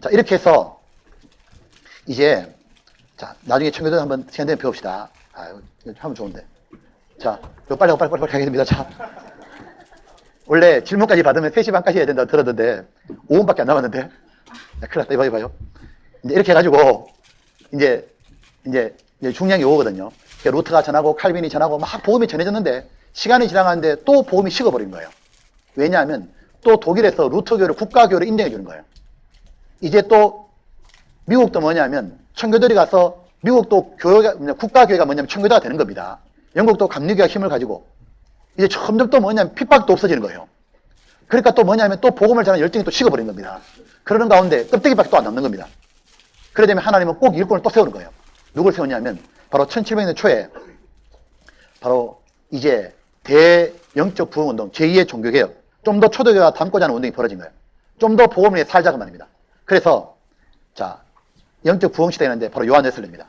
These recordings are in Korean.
자, 이렇게 해서 이제 자, 나중에 청교도 한번 시간 되면 배웁시다. 이거 하면 좋은데. 자, 이거 빨리 하게 됩니다. 자, 원래 질문까지 받으면 3시 반까지 해야 된다고 들었는데 5분밖에 안 남았는데. 야, 큰일 났다. 이봐요. 이제 이렇게 해가지고 이제 중요한 게 오거든요. 루트가 전하고 칼빈이 전하고 막 복음이 전해졌는데 시간이 지나가는데 또 복음이 식어버린 거예요. 왜냐하면 또 독일에서 루터교를 국가교를 인정해 주는 거예요. 이제 또 미국도 뭐냐면 청교도들이 가서 미국도 국가교회가 뭐냐면 청교도가 되는 겁니다. 영국도 감리교가 힘을 가지고 이제 점점 또 뭐냐면 핍박도 없어지는 거예요. 그러니까 또 뭐냐면 또 복음을 전하는 열정이 또 식어버린 겁니다. 그러는 가운데 껍데기밖에 또 안 남는 겁니다. 그래 되면 하나님은 꼭 일꾼을 또 세우는 거예요. 누굴 세우냐면 바로 1700년 초에 바로 이제 대영적 부흥운동 제2의 종교개혁, 좀 더 초대교회와 닮고자 하는 운동이 벌어진 거예요. 좀 더 복음을 위해 살자고 말입니다. 그래서 자, 영적 부흥 시대가 있는데 바로 요한 웨슬레입니다.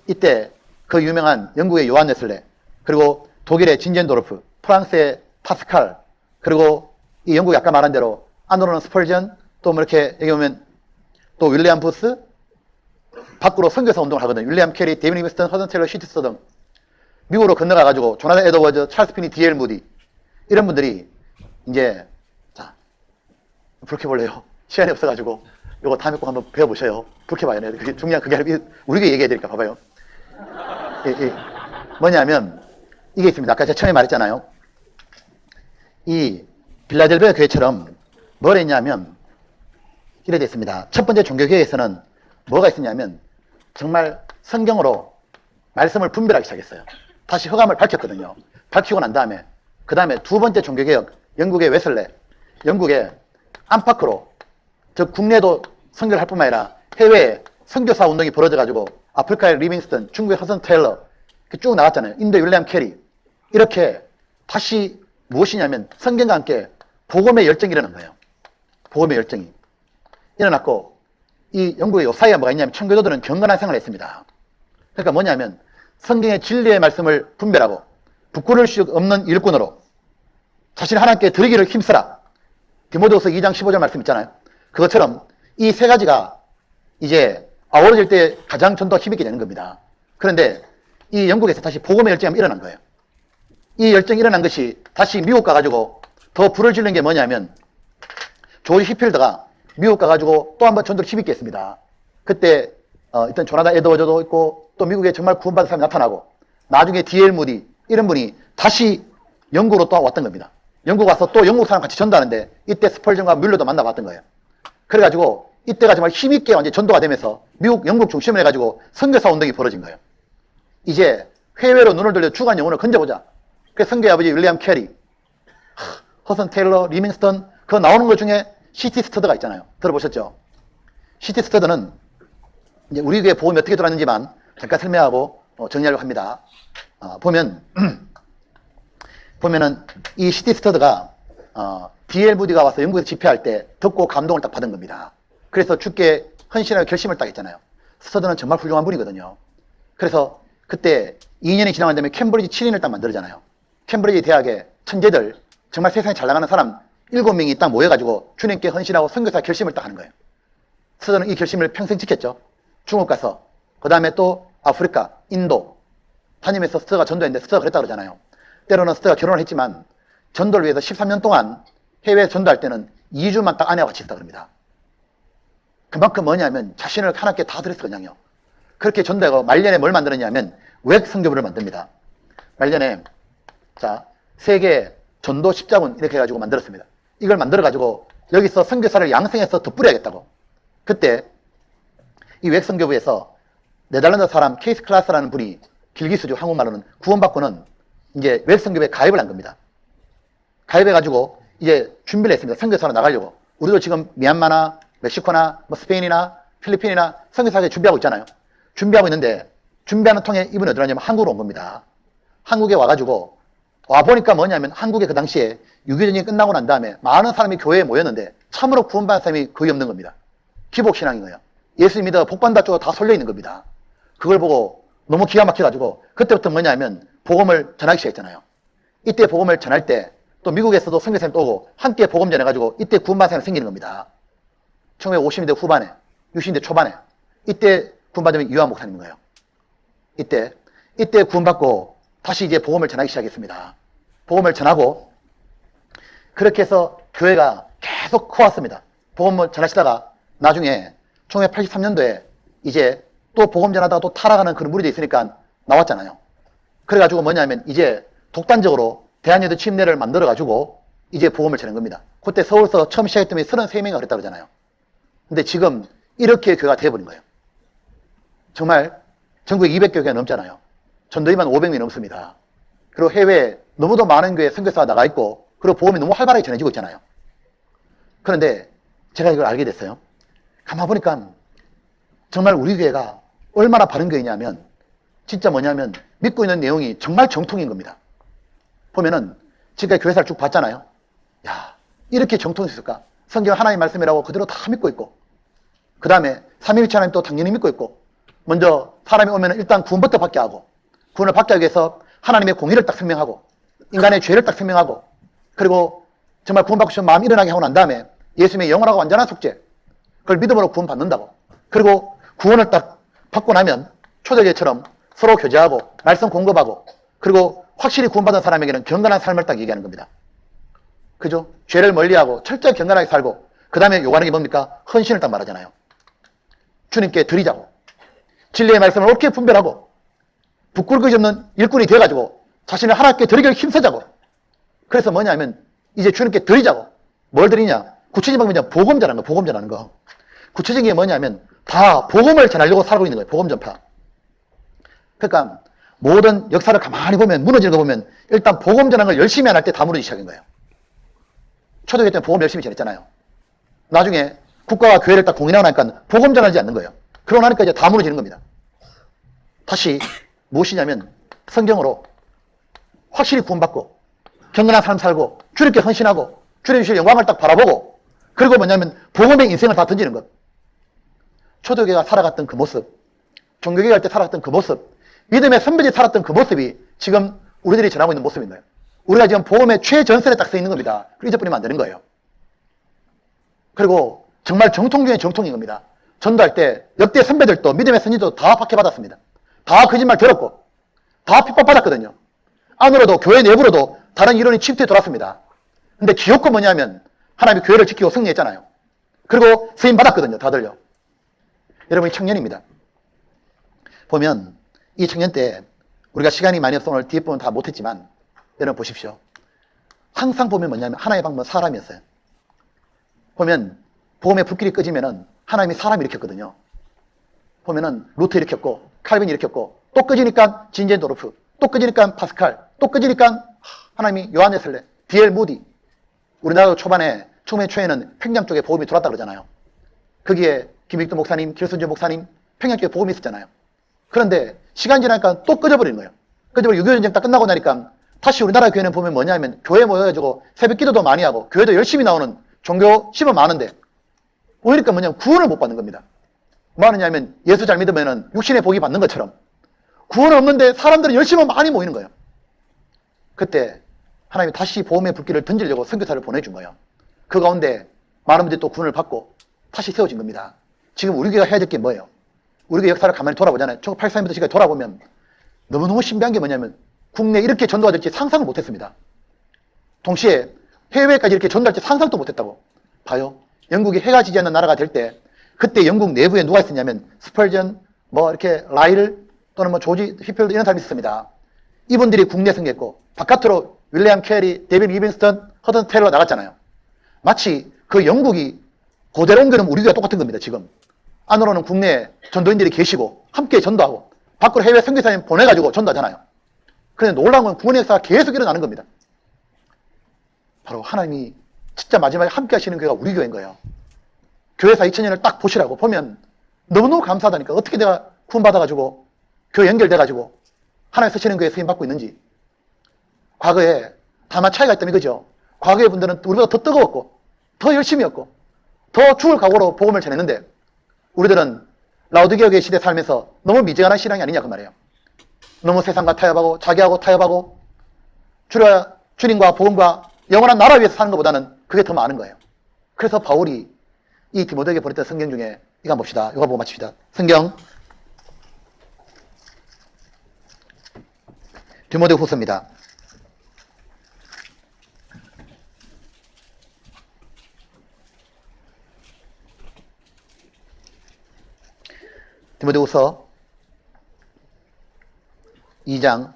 이때 그 유명한 영국의 요한 웨슬레, 그리고 독일의 진젠도르프, 프랑스의 파스칼, 그리고 이 영국이 아까 말한 대로 안으로는 스펄전, 또 뭐 이렇게 여기 보면 또 윌리엄 부스, 밖으로 선교사 운동을 하거든요. 윌리엄 캐리, 데이비드 리비스턴, 허든 테일러, 시티스 등 미국으로 건너가가지고 조나단 에드워즈, 찰스 피니, D.L. 무디 이런 분들이 이제 자, 그렇게 볼래요. 시간이 없어가지고 요거 다음에 꼭 한번 배워보셔요. 그렇게 봐야 돼요. 그게 중요한 그게 아니라 우리가 얘기해야 되니까 봐봐요. 뭐냐면 이게 있습니다. 아까 제가 처음에 말했잖아요. 이 빌라델비아 교회처럼 뭘 했냐면 이래 됐습니다. 첫 번째 종교교회에서는 뭐가 있었냐면 정말 성경으로 말씀을 분별하기 시작했어요. 다시 흑암을 밝혔거든요. 밝히고 난 다음에 그 다음에 두 번째 종교개혁, 영국의 웨슬레, 영국의 안팎으로 즉 국내도 선교를 할 뿐만 아니라 해외에 선교사 운동이 벌어져가지고 아프리카의 리빙스턴, 중국의 허슨 테일러 쭉 나갔잖아요. 인도의 윌리엄 캐리 이렇게 다시 무엇이냐면 성경과 함께 복음의 열정이 일어난 거예요. 복음의 열정이 일어났고 이 영국의 요 사이에 뭐가 있냐면 청교도들은 경건한 생활을 했습니다. 그러니까 뭐냐면 성경의 진리의 말씀을 분별하고 부끄러울 수 없는 일꾼으로 자신을 하나님께 드리기를 힘쓰라. 디모데후서 2장 15절 말씀 있잖아요. 그것처럼 이 세 가지가 이제 아우러질 때 가장 전도 힘있게 되는 겁니다. 그런데 이 영국에서 다시 복음의 열정이 일어난 거예요. 이 열정이 일어난 것이 다시 미국 가가지고 더 불을 지르는 게 뭐냐면 조지 히필드가 미국 가가지고 또 한 번 전도를 힘있게 했습니다. 그때 일단 조나단 에드워즈도 있고 또 미국에 정말 구원받은 사람이 나타나고 나중에 D.L. 무디 이런 분이 다시 영국으로 또 왔던 겁니다. 영국 와서 또 영국 사람 같이 전도하는데 이때 스펄전과 뮬러도 만나봤던 거예요. 그래가지고 이때가 정말 힘있게 완전히 전도가 되면서 미국, 영국 중심으로 해가지고 선교사 운동이 벌어진 거예요. 이제 해외로 눈을 돌려 주간 영혼을 건져보자. 그래서 선교의 아버지 윌리엄 캐리, 허슨 테일러, 리밍스턴 그 나오는 것 중에 시티 스터드가 있잖아요. 들어보셨죠? 시티 스터드는 이제 우리 교회 보험이 어떻게 들어왔는지만 잠깐 설명하고 정리하려고 합니다. 보면은 이 시티 스터드가 D.L. 무디가 와서 영국에서 집회할 때 듣고 감동을 딱 받은 겁니다. 그래서 주께 헌신하고 결심을 딱 했잖아요. 스터드는 정말 훌륭한 분이거든요. 그래서 그때 2년이 지나간 다음에 캠브리지 7인을 딱 만들잖아요. 캠브리지 대학에 천재들 정말 세상에 잘 나가는 사람 7명이 딱 모여가지고 주님께 헌신하고 선교사 결심을 딱 하는 거예요. 스터드는 이 결심을 평생 지켰죠. 중국 가서 그 다음에 또 아프리카, 인도 다니면서 스터가 전도했는데 스터가 그랬다 그러잖아요. 때로는 스터가 결혼을 했지만 전도를 위해서 13년 동안 해외에 전도할 때는 2주만 딱 아내와 같이 있다 그럽니다. 그만큼 뭐냐면 자신을 하나님께 다 드렸어 그냥요. 그렇게 전도하고 말년에 뭘 만들었냐면 외국 선교부를 만듭니다. 말년에 자 세계 전도 십자군 이렇게 해가지고 만들었습니다. 이걸 만들어가지고 여기서 선교사를 양성해서 덧뿌려야겠다고. 그때 이 외국 선교부에서 네덜란드 사람 케이스 클라스라는 분이 길기수죠. 한국말로는 구원받고는 이제 외국 선교부에 가입을 한 겁니다. 가입해가지고 이제 준비를 했습니다. 선교사로 나가려고. 우리도 지금 미얀마나 멕시코나 뭐 스페인이나 필리핀이나 선교사에 준비하고 있잖아요. 준비하고 있는데 준비하는 통에 이분이 어디 왔냐면 한국으로 온 겁니다. 한국에 와가지고 와보니까 뭐냐면 한국에 그 당시에 6.25전쟁이 끝나고 난 다음에 많은 사람이 교회에 모였는데 참으로 구원받은 사람이 거의 없는 겁니다. 기복신앙인 거예요. 예수 믿어 복받는다 쪽으로 다 쏠려 있는 겁니다. 그걸 보고 너무 기가 막혀가지고 그때부터 뭐냐면 복음을 전하기 시작했잖아요. 이때 복음을 전할 때 또 미국에서도 선교사님 또 오고 함께 복음 전해가지고 이때 구원받은 사람이 생기는 겁니다. 1950년대 후반에 60대 초반에 이때 구원받으면 이완 목사님인 거예요. 이때 구원받고 다시 이제 복음을 전하기 시작했습니다. 복음을 전하고 그렇게 해서 교회가 계속 커왔습니다. 복음을 전하시다가 나중에 1983년도에 이제 또 복음 전하다가 또 타락하는 그런 무리도 있으니까 나왔잖아요. 그래가지고 뭐냐면 이제 독단적으로 대한예도 침례를 만들어가지고 이제 복음을 전한 겁니다. 그때 서울서 처음 시작했던 게 33명이 그랬다 그러잖아요. 근데 지금 이렇게 교회가 되어버린 거예요. 정말 전국에 200교회가 넘잖아요. 전도인만 500명이 넘습니다. 그리고 해외에 너무도 많은 교회 선교사가 나가 있고 그리고 복음이 너무 활발하게 전해지고 있잖아요. 그런데 제가 이걸 알게 됐어요. 가만 보니까 정말 우리 교회가 얼마나 바른 교회냐면 진짜 뭐냐면 믿고 있는 내용이 정말 정통인 겁니다. 보면은 지금까지 교회사를 쭉 봤잖아요. 야, 이렇게 정통이 있을까? 성경 하나님 말씀이라고 그대로 다 믿고 있고 그 다음에 삼위일체 하나님 또 당연히 믿고 있고 먼저 사람이 오면 일단 구원부터 받게 하고 구원을 받기 위해서 하나님의 공의를 딱 설명하고 인간의 죄를 딱 설명하고 그리고 정말 구원받고 싶은 마음이 일어나게 하고 난 다음에 예수님의 영원하고 완전한 속죄 그걸 믿음으로 구원받는다고 그리고 구원을 딱 받고 나면 초대교회처럼 서로 교제하고 말씀 공급하고 그리고 확실히 구원받은 사람에게는 경건한 삶을 딱 얘기하는 겁니다. 그죠? 죄를 멀리하고 철저히 경건하게 살고 그 다음에 요구하는 게 뭡니까? 헌신을 딱 말하잖아요. 주님께 드리자고 진리의 말씀을 옳게 분별하고 부끄러움이 없는 일꾼이 되어가지고 자신을 하나님께 드리기를 힘쓰자고 그래서 뭐냐면 이제 주님께 드리자고 뭘 드리냐? 구체적인 방법이 뭐냐? 복음 전하는 거, 복음 전하는 거. 구체적인 게 뭐냐면 다 복음을 전하려고 살고 있는 거예요. 복음 전파. 그러니까 모든 역사를 가만히 보면 무너지는 거 보면 일단 복음 전하는 걸 열심히 안 할 때 다 무너지기 시작인 거예요. 초대교회 때는 복음 열심히 전했잖아요. 나중에 국가와 교회를 딱 공인하고 나니까 복음 전하지 않는 거예요. 그러고 나니까 이제 다 무너지는 겁니다. 다시 무엇이냐면 성경으로 확실히 구원받고 경건한 삶 살고 주님께 헌신하고 주님 주실 영광을 딱 바라보고 그리고 뭐냐면 복음의 인생을 다 던지는 것. 초대교회가 살아갔던 그 모습 종교개혁 할 때 살았던 그 모습 믿음의 선배들이 살았던 그 모습이 지금 우리들이 전하고 있는 모습인 거예요. 우리가 지금 복음의 최전선에 딱 서 있는 겁니다. 잊어버리면 안 되는 거예요. 그리고 정말 정통 중에 정통인 겁니다. 전도할 때 역대 선배들도 믿음의 선지도 다 박해받았습니다. 다 거짓말 들었고 다 핍박받았거든요. 안으로도 교회 내부로도 다른 이론이 침투해 돌았습니다. 근데 기억고 뭐냐면 하나님이 교회를 지키고 승리했잖아요. 그리고 쓰임 받았거든요. 다들요. 여러분이 청년입니다. 보면 이 청년 때 우리가 시간이 많이 없어 오늘 뒷부분 다 못했지만 여러분 보십시오. 항상 보면 뭐냐면 하나님의 방법은 사람이었어요. 보면 복음의 불길이 꺼지면은 하나님이 사람 일으켰거든요. 보면은 루터 일으켰고 칼빈 일으켰고 또 꺼지니까 진젠도르프 또 꺼지니까 파스칼 또 꺼지니까 하나님이 요한 웨슬레 D.L. 무디 우리나라 초반에 처음에 초에는 평양 쪽에 복음이 들어왔다 그러잖아요. 거기에 김익도 목사님, 길순주 목사님 평양 쪽에 복음이 있었잖아요. 그런데 시간이 지나니까 또 꺼져버리는 거예요. 꺼져버리고 6.25전쟁 딱 끝나고 나니까 다시 우리나라 교회는 보면 뭐냐면 교회 모여가지고 새벽 기도도 많이 하고 교회도 열심히 나오는 종교 심은 많은데 오히려 뭐냐면 구원을 못 받는 겁니다. 뭐 하느냐면 예수 잘 믿으면은 육신의 복이 받는 것처럼 구원은 없는데 사람들은 열심히 많이 모이는 거예요. 그때 하나님이 다시 복음의 불길을 던지려고 선교사를 보내준 거예요. 그 가운데 많은 분들이 또 구원을 받고 다시 세워진 겁니다. 지금 우리 교회가 해야 될 게 뭐예요? 우리 교회 역사를 가만히 돌아보잖아요. 1983년부터 지금까지 돌아보면 너무너무 신비한 게 뭐냐면 국내에 이렇게 전도가 될지 상상을 못했습니다. 동시에 해외까지 이렇게 전도할지 상상도 못했다고. 봐요. 영국이 해가 지지 않는 나라가 될 때 그때 영국 내부에 누가 있었냐면 스펄전, 뭐 이렇게 라일 또는 뭐 조지 휘필드 이런 사람이 있었습니다. 이분들이 국내에 생겼고 바깥으로 윌리엄 캐리, 데이빗 리빙스턴, 허든 테일러가 나갔잖아요. 마치 그 영국이 그대로 옮겨놓으면 우리가 똑같은 겁니다. 지금 안으로는 국내에 전도인들이 계시고 함께 전도하고 밖으로 해외 선교사님 보내가지고 전도하잖아요. 그런데 놀라운 건 구원의 역사가 계속 일어나는 겁니다. 바로 하나님이 진짜 마지막에 함께 하시는 교회가 우리 교회인 거예요. 교회사 2000년을 딱 보시라고 보면 너무너무 감사하다니까. 어떻게 내가 구원받아가지고 교회 연결돼가지고 하나님 쓰시는 교회에 쓰임받고 있는지. 과거에 다만 차이가 있다면 이거죠. 과거의 분들은 우리보다 더 뜨거웠고 더 열심히 했고 더 죽을 각오로 복음을 전했는데 우리들은 라우디게오의 시대 살면서 너무 미지근한 신앙이 아니냐 그 말이에요. 너무 세상과 타협하고 자기하고 타협하고 주님과 복음과 영원한 나라 위해서 사는 것보다는 그게 더 많은 거예요. 그래서 바울이 이 디모데에게 보냈던 성경 중에 이거 한번 봅시다. 이거 보고 마칩시다. 성경 디모데 후서입니다. 디모데 후서 2장,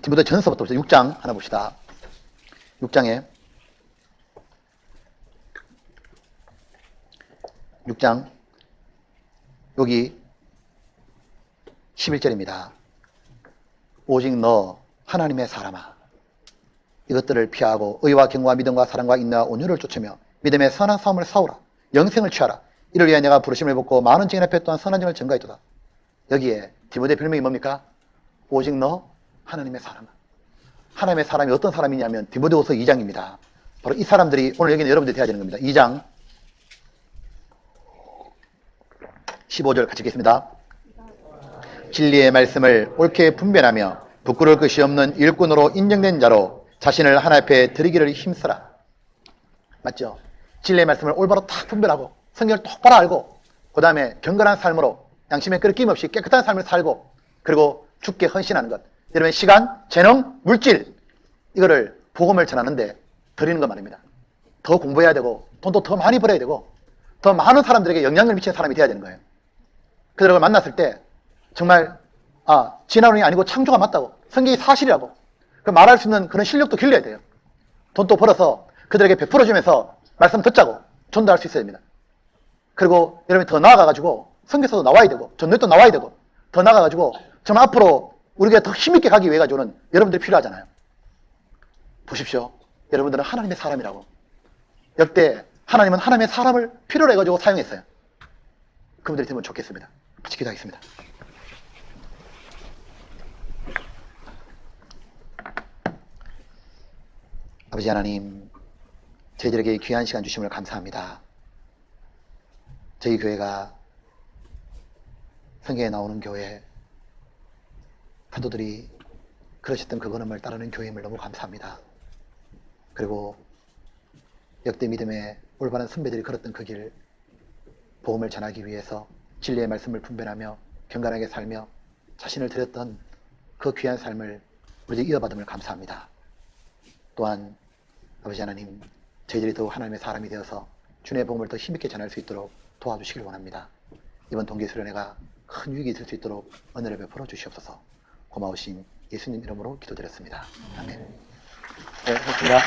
디모데 전서부터 6장 하나 봅시다. 6장 6장 여기 11절입니다. 오직 너 하나님의 사람아 이것들을 피하고 의와 경과 믿음과 사랑과 인내와 온유를 쫓으며 믿음의 선한 싸움을 싸우라. 영생을 취하라. 이를 위해 내가 부르심을 받고 많은 증인 앞에 또한 선한 증을 증거했도다. 여기에 디모데 별명이 뭡니까? 오직 너 하나님의 사람아. 하나님의 사람이 어떤 사람이냐면 디모데후서 2장입니다. 바로 이 사람들이 오늘 여기는 여러분들이 돼야 되는 겁니다. 2장 15절 같이 읽겠습니다. 진리의 말씀을 옳게 분별하며 부끄러울 것이 없는 일꾼으로 인정된 자로 자신을 하나님 앞에 드리기를 힘쓰라. 맞죠? 진리의 말씀을 올바로 딱 분별하고 성경을 똑바로 알고 그 다음에 경건한 삶으로 양심에 끄러낌 없이 깨끗한 삶을 살고 그리고 주께 헌신하는 것. 여러분 시간, 재능, 물질 이거를 복음을 전하는데 드리는 것 말입니다. 더 공부해야 되고 돈도 더 많이 벌어야 되고 더 많은 사람들에게 영향을 미치는 사람이 돼야 되는 거예요. 그들을 만났을 때 정말 진화론이 아니고 창조가 맞다고 성경이 사실이라고 말할 수 있는 그런 실력도 길러야 돼요. 돈도 벌어서 그들에게 베풀어주면서 말씀 듣자고 전도할 수 있어야 됩니다. 그리고 여러분이 더 나아가가지고 성경에서도 나와야 되고 전도도 나와야 되고 더 나아가가지고 정말 앞으로 우리가 더 힘있게 가기 위해 가지고는 여러분들이 필요하잖아요. 보십시오. 여러분들은 하나님의 사람이라고. 역대 하나님은 하나님의 사람을 필요로 해가지고 사용했어요. 그분들이 되면 좋겠습니다. 같이 기도하겠습니다. 아버지 하나님, 저희들에게 귀한 시간 주심을 감사합니다. 저희 교회가 성경에 나오는 교회, 사도들이 그러셨던 그 걸음을 따르는 교회임을 너무 감사합니다. 그리고 역대 믿음의 올바른 선배들이 걸었던 그 길, 복음을 전하기 위해서 진리의 말씀을 분별하며 경건하게 살며 자신을 드렸던 그 귀한 삶을 우리들이 이어받음을 감사합니다. 또한 아버지 하나님, 저희들이 더욱 하나님의 사람이 되어서 주님의 복음을 더 힘있게 전할 수 있도록 도와주시길 원합니다. 이번 동기수련회가 큰 유익이 될 수 있도록 은혜를 베풀어 주시옵소서. 고마우신 예수님 이름으로 기도드렸습니다. 아멘. 네, 고맙습니다.